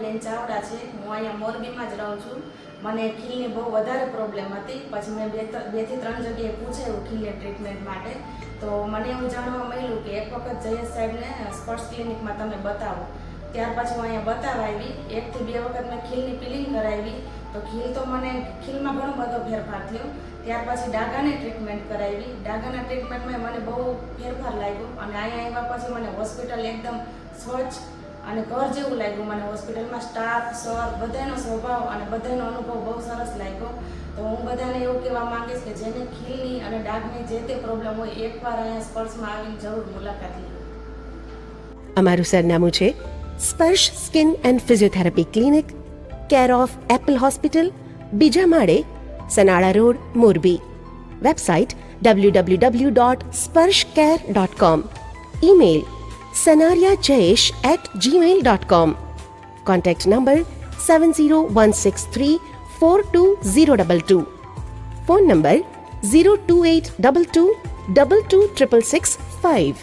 બેન ચાવડા છે. હું અહીંયા મોરબીમાં જ રહું છું. મને ખીલની બહુ વધારે પ્રોબ્લેમ હતી. પછી મેં 2 થી 3 જગ્યાએ પૂછાયું ખીલની ટ્રીટમેન્ટ માટે. તો મને એવું જાણવા મળ્યું કે એક વખત જયેશ સાહેબને સ્પર્શ ક્લિનિકમાં તમે બતાવો. ત્યાર પછી હું અહીંયા બતાવવા આવી. 1 થી 2 વખત મેં ખીલની પીલિંગ કરાવી. તો ખીલમાં ઘણો બધો ફેરફાર થયો. ત્યાર પછી ડાઘાની ટ્રીટમેન્ટ કરાવી. ડાઘાના ટ્રીટમેન્ટમાં મને બહુ ફેરફાર લાગ્યો અને અહીંયા આવ્યા પછી મને હોસ્પિટલ એકદમ સ્વચ્છ અને ઘર જેવું લાગ્યું. મને હોસ્પિટલમાં સ્ટાફ, સર બધાનો સ્વભાવ અને બધાનો અનુભવ બહુ સરસ લાગ્યો. તો હું બધાને એવું કહેવા માંગીશ કે જેને ખીલની અને ડાઘની જે તે પ્રોબ્લેમ હોય એકવાર અહીંયા સ્પર્શમાં આવીને જરૂર મુલાકાત લો. અમારું સરનામું છે સ્પર્શ skin and physiotherapy clinic, care of Apple hospital, બીજા માળે, Sanala road, Morbi. Website www.sparshcare.com. Email sanaryajayesh@gmail.com. Contact number 7016342022. Phone number 02822 226665.